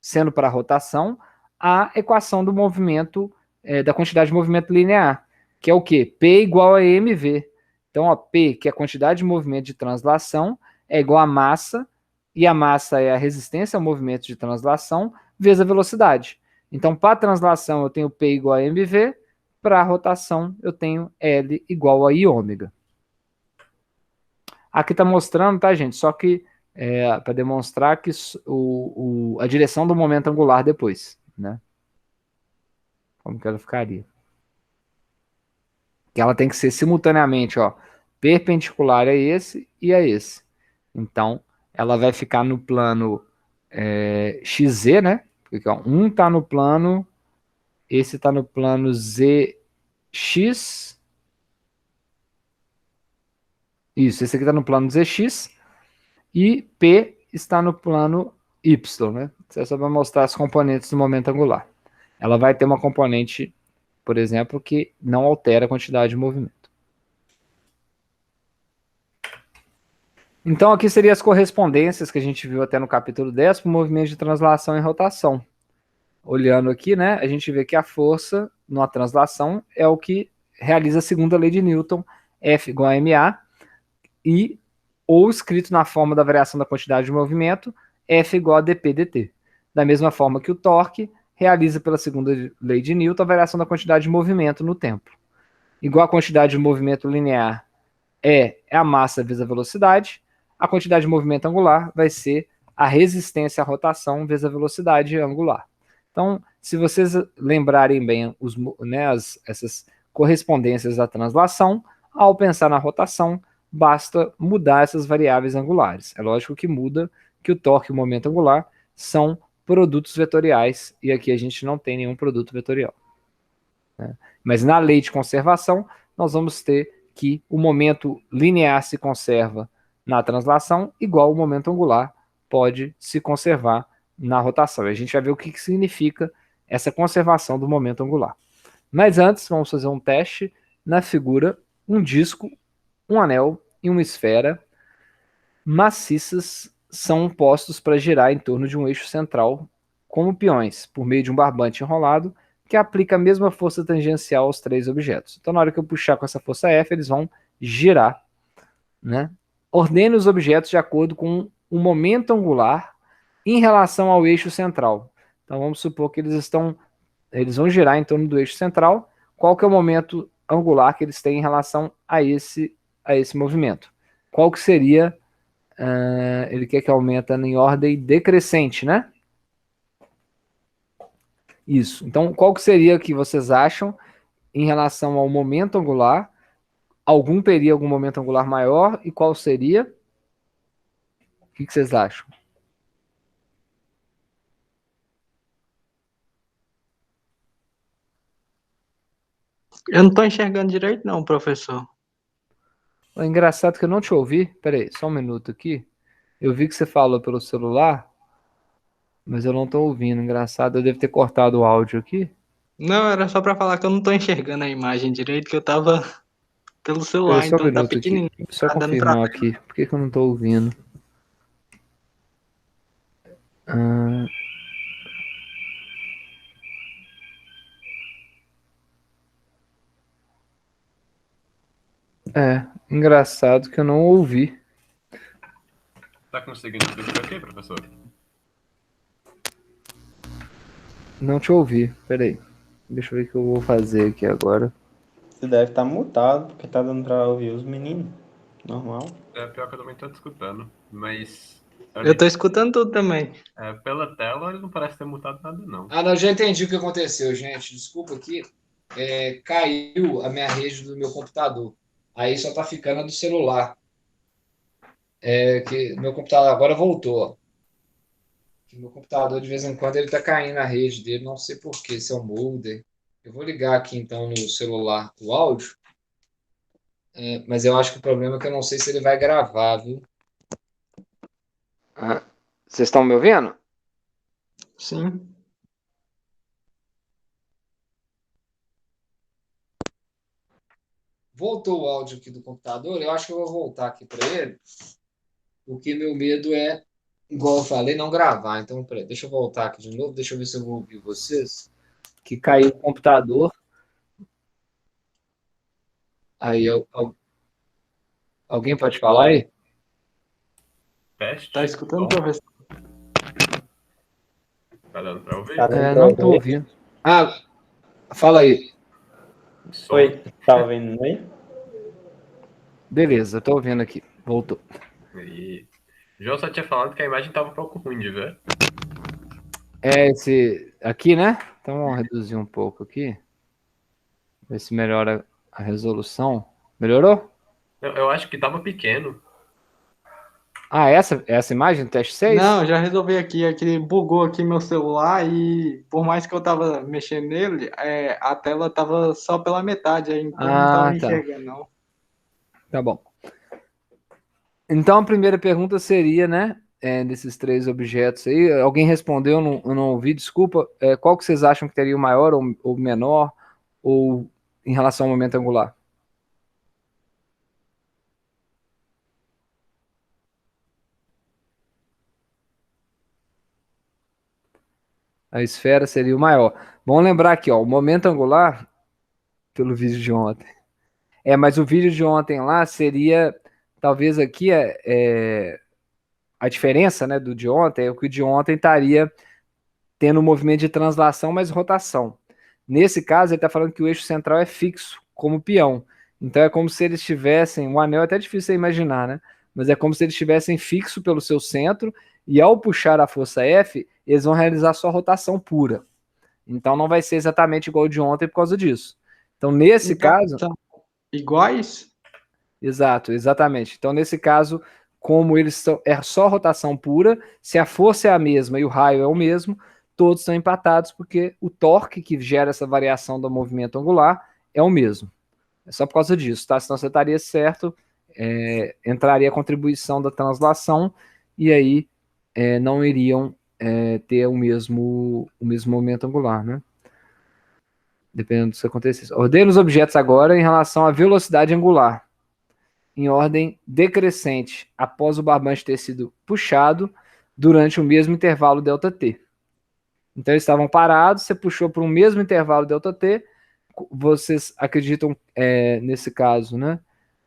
sendo para a rotação, à equação do movimento, da quantidade de movimento linear, que é o quê? P igual a mv. Então, ó, P, que é a quantidade de movimento de translação, é igual a massa, e a massa é a resistência ao movimento de translação, vezes a velocidade. Então, para a translação, eu tenho P igual a mv, para a rotação, eu tenho L igual a I ômega. Aqui está mostrando, tá, gente? Só que para demonstrar que a direção do momento angular depois, né? Como que ela ficaria? Que ela tem que ser simultaneamente, ó, perpendicular a esse e a esse. Então, ela vai ficar no plano XZ, né? Porque ó, um está no plano, esse está no plano ZX. Isso, esse aqui está no plano ZX. E P está no plano Y, né? Você só vai mostrar as componentes do momento angular. Ela vai ter uma componente, por exemplo, que não altera a quantidade de movimento. Então, aqui seriam as correspondências que a gente viu até no capítulo 10 para o movimento de translação e rotação. Olhando aqui, né, a gente vê que a força na translação é o que realiza a segunda lei de Newton, F igual a ma, ou escrito na forma da variação da quantidade de movimento, F igual a dp dt. Da mesma forma que o torque realiza pela segunda lei de Newton a variação da quantidade de movimento no tempo. Igual a quantidade de movimento linear é a massa vezes a velocidade, a quantidade de movimento angular vai ser a resistência à rotação vezes a velocidade angular. Então, se vocês lembrarem bem essas correspondências da translação, ao pensar na rotação, basta mudar essas variáveis angulares. É lógico que muda que o torque e o momento angular são produtos vetoriais, e aqui a gente não tem nenhum produto vetorial, né? Mas na lei de conservação, nós vamos ter que o momento linear se conserva na translação, igual o momento angular pode se conservar na rotação. A gente vai ver o que significa essa conservação do momento angular. Mas antes, vamos fazer um teste na figura, um disco, um anel e uma esfera maciças são postos para girar em torno de um eixo central como peões, por meio de um barbante enrolado que aplica a mesma força tangencial aos três objetos. Então, na hora que eu puxar com essa força F, eles vão girar, né? Ordene os objetos de acordo com o momento angular em relação ao eixo central. Então, vamos supor que eles vão girar em torno do eixo central. Qual que é o momento angular que eles têm em relação a esse movimento? Qual que seria? Ele quer que aumente em ordem decrescente, né? Isso. Então, qual que seria que vocês acham em relação ao momento angular? Teria algum momento angular maior? E qual seria? O que vocês acham? Eu não tô enxergando direito, não, professor. É engraçado que eu não te ouvi. Peraí, só um minuto aqui. Eu vi que você falou pelo celular, mas eu não tô ouvindo. Engraçado, eu devo ter cortado o áudio aqui. Não, era só pra falar que eu não tô enxergando a imagem direito, que eu tava pelo Peraí, celular, só um então tá minuto aqui. pequenininho, Só tá dando pra confirmar ver. aqui. Por que eu não tô ouvindo? Ah, É, engraçado que eu não ouvi. Tá conseguindo ouvir aqui, professor? Não te ouvi. Peraí. Deixa eu ver o que eu vou fazer aqui agora. Você deve estar mutado, porque tá dando pra ouvir os meninos. Normal. É pior que eu também tô te escutando, mas Eu tô ali, escutando tudo também. pela tela ele não parece ter mutado nada, não. Ah, não, já entendi o que aconteceu, gente. Desculpa aqui. Caiu a minha rede do meu computador. Aí só tá ficando a do celular. Que meu computador agora voltou, ó. Que meu computador, de vez em quando, ele tá caindo a rede dele. Não sei por quê, se é o modem. Eu vou ligar aqui, então, no celular o áudio. Mas eu acho que o problema é que eu não sei se ele vai gravar, viu? Ah, vocês estão me ouvindo? Sim. Voltou o áudio aqui do computador. Eu acho que eu vou voltar aqui para ele. Porque meu medo é, igual eu falei, não gravar. Então, peraí, deixa eu voltar aqui de novo. Deixa eu ver se eu vou ouvir vocês. Que caiu o computador. Aí, alguém pode falar aí? Tá Teste? escutando, Som? professor? Tá dando pra Tá ouvir? dando pra Não tô ouvir? ouvindo. Ah, fala aí. Som? Oi, tá ouvindo aí? Beleza, tô ouvindo aqui. Voltou. E... João só tinha falado que a imagem tava um pouco ruim de ver. Esse aqui, né? Então vamos reduzir um pouco aqui. Ver se melhora a resolução. Melhorou? Eu acho que tava pequeno. Ah, essa imagem, teste 6? Não, já resolvi aqui. É que bugou aqui meu celular e por mais que eu tava mexendo nele, a tela tava só pela metade, aí, então não tava Ah, tá. enxergando, não. Tá bom. Então a primeira pergunta seria, né? Desses três objetos aí, alguém respondeu, eu não ouvi, desculpa. Qual que vocês acham que teria o maior ou menor, ou em relação ao momento angular? A esfera seria o maior. Vamos lembrar aqui, ó, o momento angular, pelo vídeo de ontem. Mas o vídeo de ontem lá seria, talvez aqui, a diferença, né, do de ontem, é que o de ontem estaria tendo um movimento de translação mais rotação. Nesse caso, ele está falando que o eixo central é fixo, como peão. Então é como se eles tivessem, um anel é até difícil você imaginar, né? Mas é como se eles estivessem fixo pelo seu centro, e ao puxar a força F, eles vão realizar sua rotação pura. Então não vai ser exatamente igual o de ontem por causa disso. Então, nesse Então, caso, são iguais? exato, exatamente. Então, nesse caso, como eles são, é só rotação pura, se a força é a mesma e o raio é o mesmo, todos estão empatados, porque o torque que gera essa variação do movimento angular é o mesmo. É só por causa disso, tá? Senão você estaria certo, entraria a contribuição da translação, e aí não iriam ter o mesmo momento angular, né? Dependendo do que acontecesse. Ordene os objetos agora em relação à velocidade angular em ordem decrescente após o barbante ter sido puxado durante o mesmo intervalo ΔT. Então eles estavam parados, você puxou por um mesmo intervalo ΔT, vocês acreditam, nesse caso, né?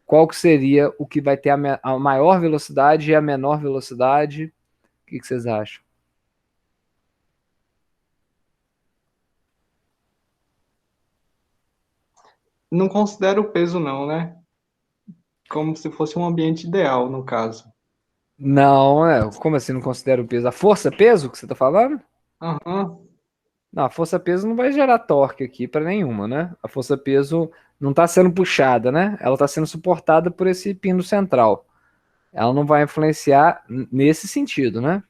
Qual que seria o que vai ter a maior velocidade e a menor velocidade? O que vocês acham? Não considero o peso, não, né? Como se fosse um ambiente ideal, no caso. Não, como assim não considera o peso? A força-peso que você está falando? Aham. Não, a força-peso não vai gerar torque aqui para nenhuma, né? A força-peso não está sendo puxada, né? Ela está sendo suportada por esse pino central. Ela não vai influenciar nesse sentido, né?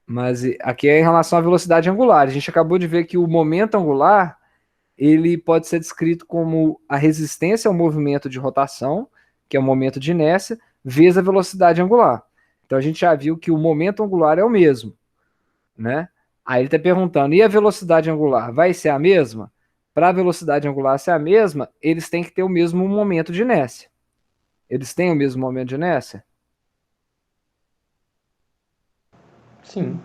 Mas aqui é em relação à velocidade angular. A gente acabou de ver que o momento angular ele pode ser descrito como a resistência ao movimento de rotação, que é o momento de inércia, vezes a velocidade angular. Então a gente já viu que o momento angular é o mesmo, né? Aí ele está perguntando, e a velocidade angular vai ser a mesma? Para a velocidade angular ser a mesma, eles têm que ter o mesmo momento de inércia. Eles têm o mesmo momento de inércia? Sim.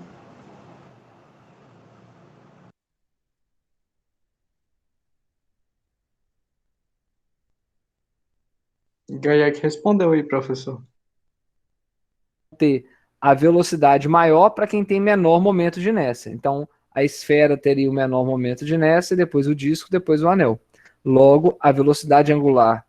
Gaia que respondeu aí, professor. Ter a velocidade maior para quem tem menor momento de inércia. Então, a esfera teria o menor momento de inércia, depois o disco, depois o anel. Logo, a velocidade angular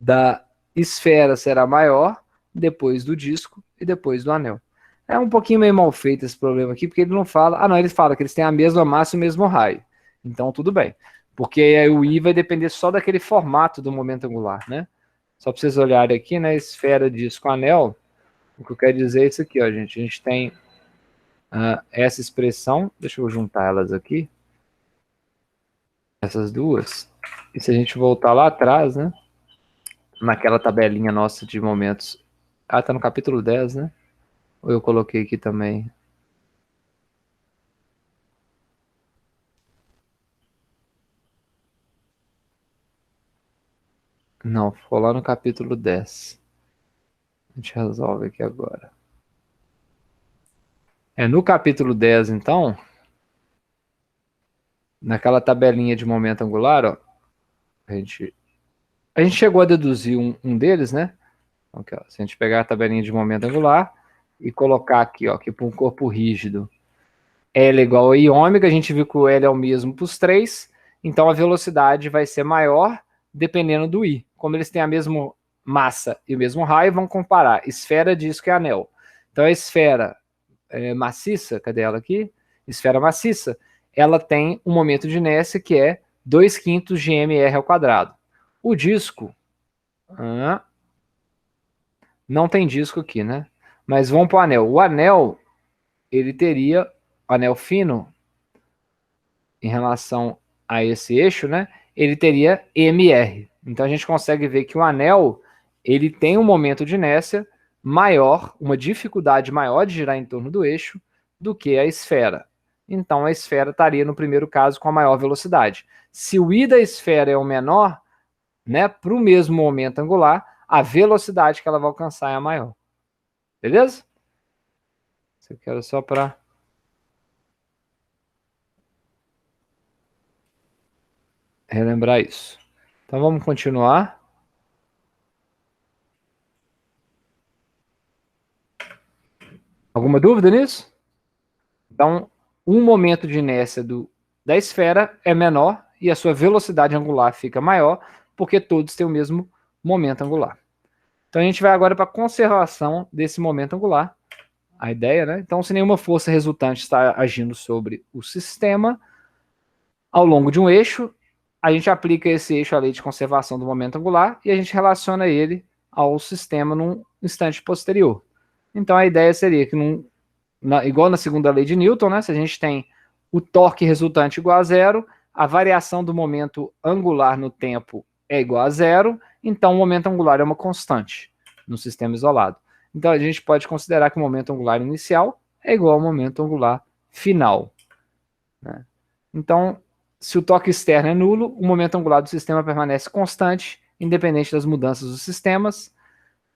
da esfera será maior, depois do disco e depois do anel. É um pouquinho meio mal feito esse problema aqui, porque ele não fala... Ah, não, ele fala que eles têm a mesma massa e o mesmo raio. Então, tudo bem. Porque aí o I vai depender só daquele formato do momento angular, né? Só para vocês olharem aqui, né? Esfera, disco, anel. O que eu quero dizer é isso aqui, ó, gente. A gente tem essa expressão. Deixa eu juntar elas aqui. Essas duas. E se a gente voltar lá atrás, né? Naquela tabelinha nossa de momentos. Ah, tá no capítulo 10, né? Ou eu coloquei aqui também? Não, ficou lá no capítulo 10. A gente resolve aqui agora. No capítulo 10, então, naquela tabelinha de momento angular, ó, a gente chegou a deduzir um deles, né? Então, aqui, ó, se a gente pegar a tabelinha de momento angular e colocar aqui, ó, que para um corpo rígido L é igual a I ômega, a gente viu que o L é o mesmo para os três, então a velocidade vai ser maior dependendo do I. Como eles têm a mesma massa e o mesmo raio, vamos comparar esfera, disco e anel. Então a esfera maciça, cadê ela aqui? Esfera maciça, ela tem um momento de inércia que é 2/5 de mr ao quadrado. O disco, não tem disco aqui, né? Mas vamos para o anel. O anel, ele teria, anel fino, em relação a esse eixo, né? Ele teria mr. Então a gente consegue ver que o anel, ele tem um momento de inércia maior, uma dificuldade maior de girar em torno do eixo do que a esfera. Então a esfera estaria no primeiro caso com a maior velocidade. Se o I da esfera é o menor, né, para o mesmo momento angular, a velocidade que ela vai alcançar é a maior. Beleza? Isso aqui era só para relembrar isso. Então vamos continuar. Alguma dúvida nisso? Então, um momento de inércia da esfera é menor e a sua velocidade angular fica maior, porque todos têm o mesmo momento angular. Então a gente vai agora para a conservação desse momento angular. A ideia, né? Então, se nenhuma força resultante está agindo sobre o sistema ao longo de um eixo, a gente aplica esse eixo à lei de conservação do momento angular e a gente relaciona ele ao sistema num instante posterior. Então a ideia seria que, igual na segunda lei de Newton, né, se a gente tem o torque resultante igual a zero, a variação do momento angular no tempo é igual a zero, então o momento angular é uma constante no sistema isolado. Então a gente pode considerar que o momento angular inicial é igual ao momento angular final, né? Então, se o torque externo é nulo, o momento angular do sistema permanece constante, independente das mudanças dos sistemas.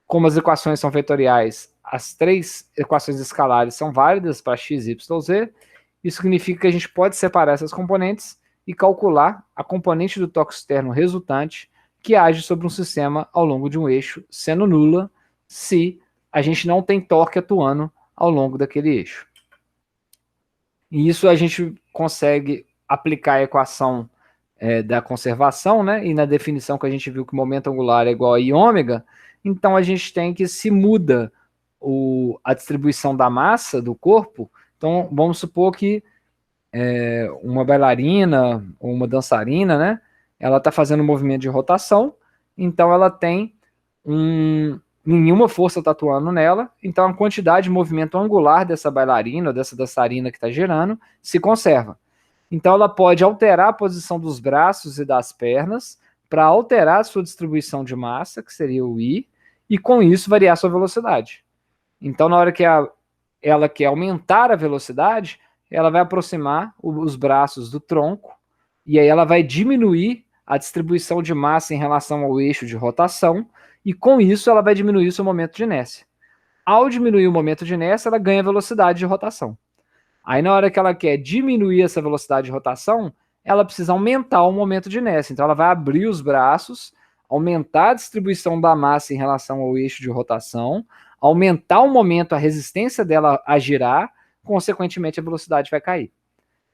Como as equações são vetoriais, as três equações escalares são válidas para x, y, z. Isso significa que a gente pode separar essas componentes e calcular a componente do torque externo resultante que age sobre um sistema ao longo de um eixo, sendo nula se a gente não tem torque atuando ao longo daquele eixo. E isso a gente consegue aplicar a equação da conservação, né? E na definição que a gente viu que o momento angular é igual a I ômega, então a gente tem que, se muda a distribuição da massa do corpo, então vamos supor que uma bailarina ou uma dançarina, né? Ela está fazendo um movimento de rotação, então ela tem nenhuma força está atuando nela, então a quantidade de movimento angular dessa bailarina ou dessa dançarina que está gerando se conserva. Então ela pode alterar a posição dos braços e das pernas para alterar a sua distribuição de massa, que seria o I, e com isso variar a sua velocidade. Então na hora que ela quer aumentar a velocidade, ela vai aproximar os braços do tronco, e aí ela vai diminuir a distribuição de massa em relação ao eixo de rotação, e com isso ela vai diminuir o seu momento de inércia. Ao diminuir o momento de inércia, ela ganha velocidade de rotação. Aí na hora que ela quer diminuir essa velocidade de rotação, ela precisa aumentar o momento de inércia. Então ela vai abrir os braços, aumentar a distribuição da massa em relação ao eixo de rotação, aumentar o momento, a resistência dela a girar, consequentemente a velocidade vai cair.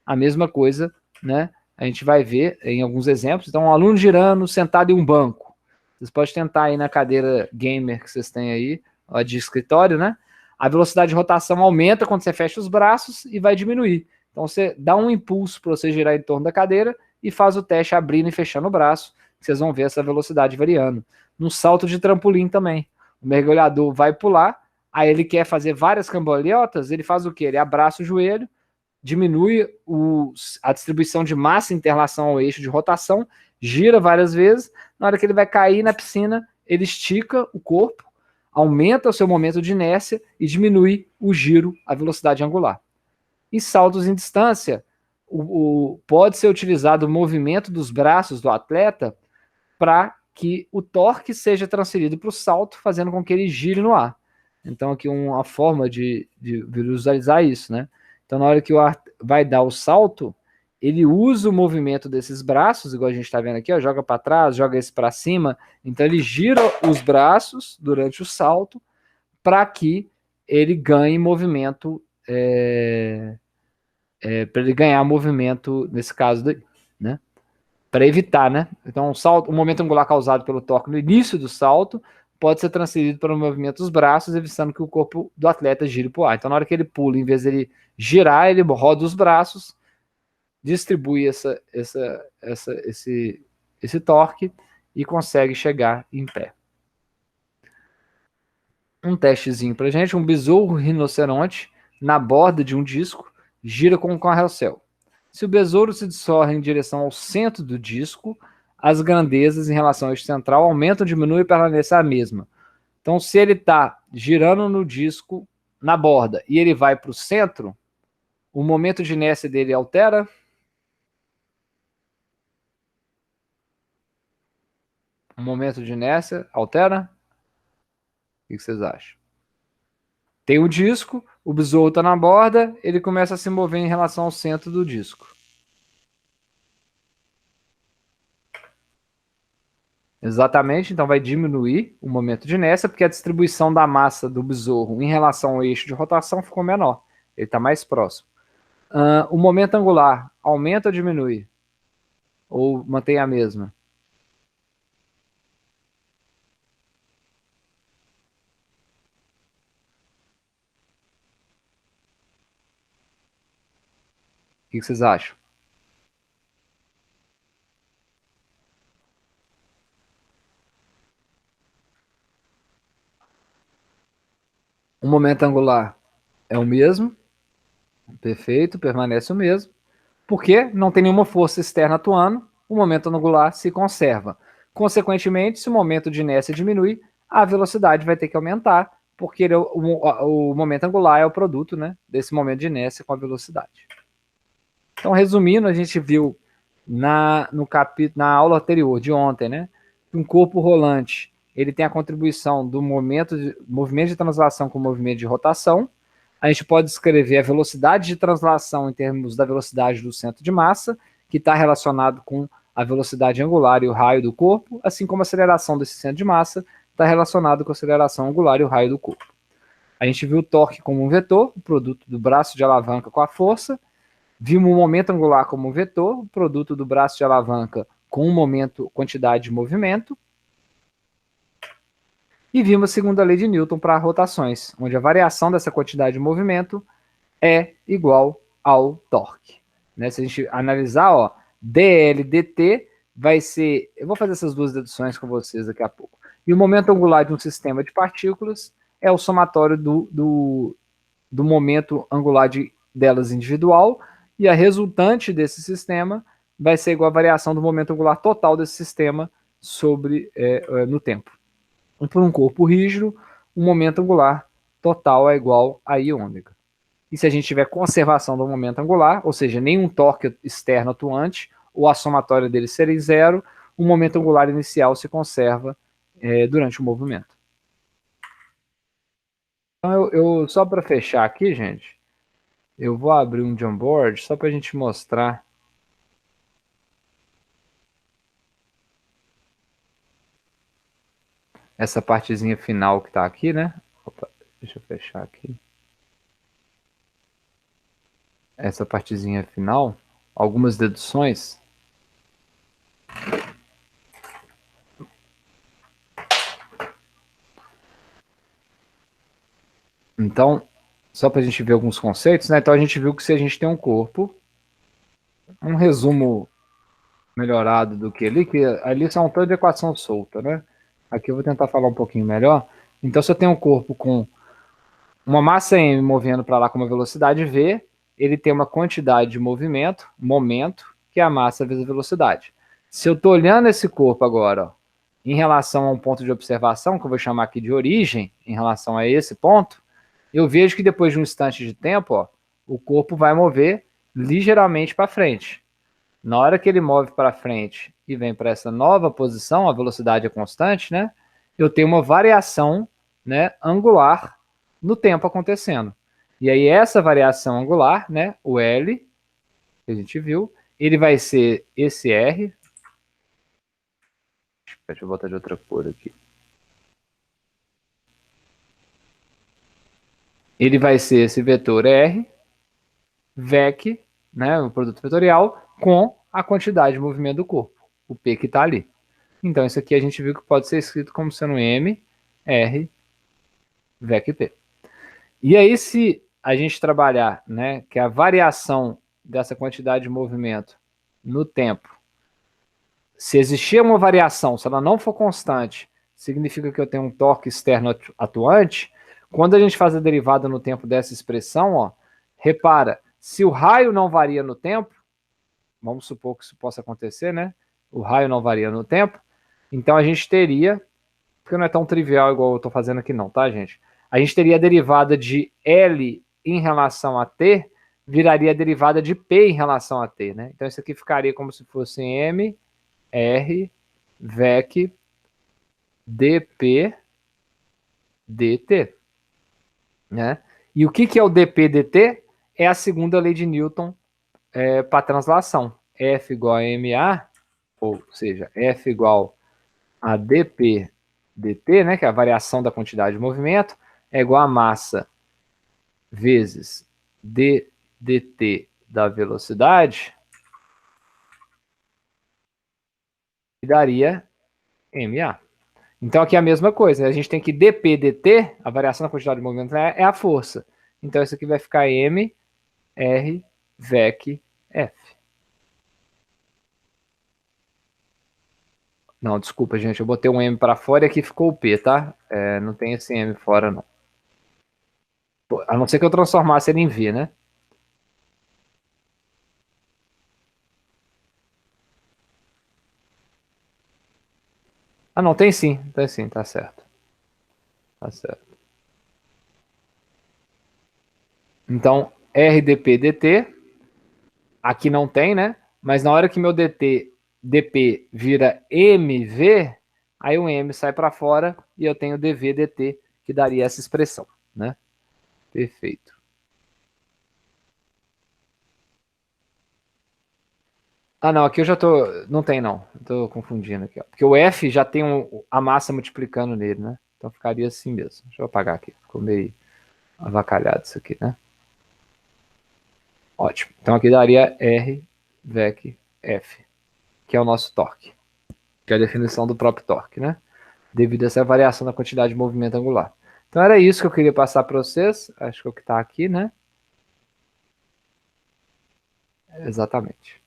A mesma coisa, né? A gente vai ver em alguns exemplos. Então, um aluno girando sentado em um banco. Vocês podem tentar aí na cadeira gamer que vocês têm aí, ó, de escritório, né? A velocidade de rotação aumenta quando você fecha os braços e vai diminuir. Então, você dá um impulso para você girar em torno da cadeira e faz o teste abrindo e fechando o braço. Vocês vão ver essa velocidade variando. No salto de trampolim também. O mergulhador vai pular, aí ele quer fazer várias cambalhotas, ele faz o quê? Ele abraça o joelho, diminui a distribuição de massa em relação ao eixo de rotação, gira várias vezes, na hora que ele vai cair na piscina, ele estica o corpo, aumenta o seu momento de inércia e diminui o giro, a velocidade angular. Em saltos em distância, pode ser utilizado o movimento dos braços do atleta para que o torque seja transferido para o salto, fazendo com que ele gire no ar. Então, aqui uma forma de visualizar isso, né? Então, na hora que o ar vai dar o salto, ele usa o movimento desses braços, igual a gente está vendo aqui, ó, joga para trás, joga esse para cima. Então, ele gira os braços durante o salto para que ele ganhe movimento, para ele ganhar movimento nesse caso daí, né? Para evitar, né? Então, o momento angular causado pelo torque no início do salto pode ser transferido para o movimento dos braços, evitando que o corpo do atleta gire para o ar. Então, na hora que ele pula, em vez de ele girar, ele roda os braços, distribui esse torque e consegue chegar em pé. Um testezinho para gente, um besouro rinoceronte na borda de um disco gira com um carrossel. Se o besouro se discorre em direção ao centro do disco, as grandezas em relação ao eixo central aumentam, diminuem e permanecem a mesma. Então, se ele está girando no disco, na borda, e ele vai para o centro, o momento de inércia dele altera? O momento de inércia altera? O que vocês acham? Tem o disco, o besouro está na borda, ele começa a se mover em relação ao centro do disco. Exatamente, então vai diminuir o momento de inércia, porque a distribuição da massa do besouro em relação ao eixo de rotação ficou menor. Ele está mais próximo. O momento angular aumenta ou diminui? Ou mantém a mesma? O que vocês acham? O momento angular é o mesmo, perfeito, permanece o mesmo, porque não tem nenhuma força externa atuando, o momento angular se conserva. Consequentemente, se o momento de inércia diminui, a velocidade vai ter que aumentar, porque o momento angular é o produto, né, desse momento de inércia com a velocidade. Então, resumindo, a gente viu na aula anterior, de ontem, né, que um corpo rolante ele tem a contribuição do movimento de translação com o movimento de rotação. A gente pode descrever a velocidade de translação em termos da velocidade do centro de massa, que está relacionado com a velocidade angular e o raio do corpo, assim como a aceleração desse centro de massa está relacionado com a aceleração angular e o raio do corpo. A gente viu o torque como um vetor, o produto do braço de alavanca com a força. Vimos o momento angular como um vetor, o produto do braço de alavanca com um momento, quantidade de movimento. E vimos a segunda lei de Newton para rotações, onde a variação dessa quantidade de movimento é igual ao torque. Né? Se a gente analisar, ó, dl dt vai ser... Eu vou fazer essas duas deduções com vocês daqui a pouco. E o momento angular de um sistema de partículas é o somatório do momento angular delas individual, e a resultante desse sistema vai ser igual à variação do momento angular total desse sistema no tempo. Por um corpo rígido, o momento angular total é igual a I ômega. E se a gente tiver conservação do momento angular, ou seja, nenhum torque externo atuante, ou a somatória deles serem zero, o momento angular inicial se conserva durante o movimento. Então, só para fechar aqui, gente, eu vou abrir um Jamboard só para a gente mostrar essa partezinha final que está aqui, né? Opa, deixa eu fechar aqui. Essa partezinha final, algumas deduções. Então, só para a gente ver alguns conceitos, né? Então a gente viu que se a gente tem um corpo, um resumo melhorado do que ali são um tanto de equação solta, né? Aqui eu vou tentar falar um pouquinho melhor. Então, se eu tenho um corpo com uma massa m movendo para lá com uma velocidade v, ele tem uma quantidade de movimento, momento, que é a massa vezes a velocidade. Se eu estou olhando esse corpo agora, ó, em relação a um ponto de observação, que eu vou chamar aqui de origem, em relação a esse ponto, eu vejo que depois de um instante de tempo, ó, o corpo vai mover ligeiramente para frente. Na hora que ele move para frente e vem para essa nova posição, a velocidade é constante, né? Eu tenho uma variação, né, angular no tempo acontecendo. E aí essa variação angular, né, o L, que a gente viu, ele vai ser esse R. Deixa eu botar de outra cor aqui. Ele vai ser esse vetor R, VEC, né, o produto vetorial, com a quantidade de movimento do corpo, o P que está ali. Então, isso aqui a gente viu que pode ser escrito como sendo M, R, VEC, P. E aí, se a gente trabalhar, né, que a variação dessa quantidade de movimento no tempo, se existir uma variação, se ela não for constante, significa que eu tenho um torque externo atuante. Quando a gente faz a derivada no tempo dessa expressão, ó, repara, se o raio não varia no tempo, vamos supor que isso possa acontecer, né? O raio não varia no tempo, então a gente teria, porque não é tão trivial igual eu estou fazendo aqui não, tá, gente? A gente teria a derivada de L em relação a T, viraria a derivada de P em relação a T, né? Então isso aqui ficaria como se fosse M, R, VEC, dP, dt, né? E o que é o dP, dt? É a segunda lei de Newton para translação. F igual a ma, ou seja, F igual a dP dt, né, que é a variação da quantidade de movimento, é igual a massa vezes d dt da velocidade, que daria ma. Então aqui é a mesma coisa, a gente tem que dP dt, a variação da quantidade de movimento é a força. Então isso aqui vai ficar m, r, VEC, f. Não, desculpa, gente, eu botei um M para fora e aqui ficou o P, tá? Não tem esse M fora, não. A não ser que eu transformasse ele em V, né? Ah, não, tem sim, tá certo. Tá certo. Então, RdP dt, aqui não tem, né? Mas na hora que meu dP vira mv, aí o m sai para fora e eu tenho dv dt, que daria essa expressão, né? Perfeito. Ah, não, aqui eu já tô... Não tem, não. Tô confundindo aqui, ó. Porque o F já tem a massa multiplicando nele, né? Então ficaria assim mesmo. Deixa eu apagar aqui. Ficou meio avacalhado isso aqui, né? Ótimo. Então aqui daria R, VEC, F, que é o nosso torque. Que é a definição do próprio torque, né? Devido a essa variação da quantidade de movimento angular. Então era isso que eu queria passar para vocês. Acho que é o que está aqui, né? Exatamente.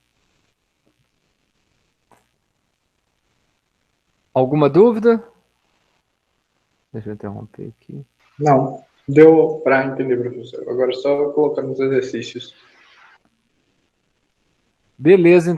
Alguma dúvida? Deixa eu interromper aqui. Não, deu para entender, professor. Agora é só colocar nos exercícios. Beleza,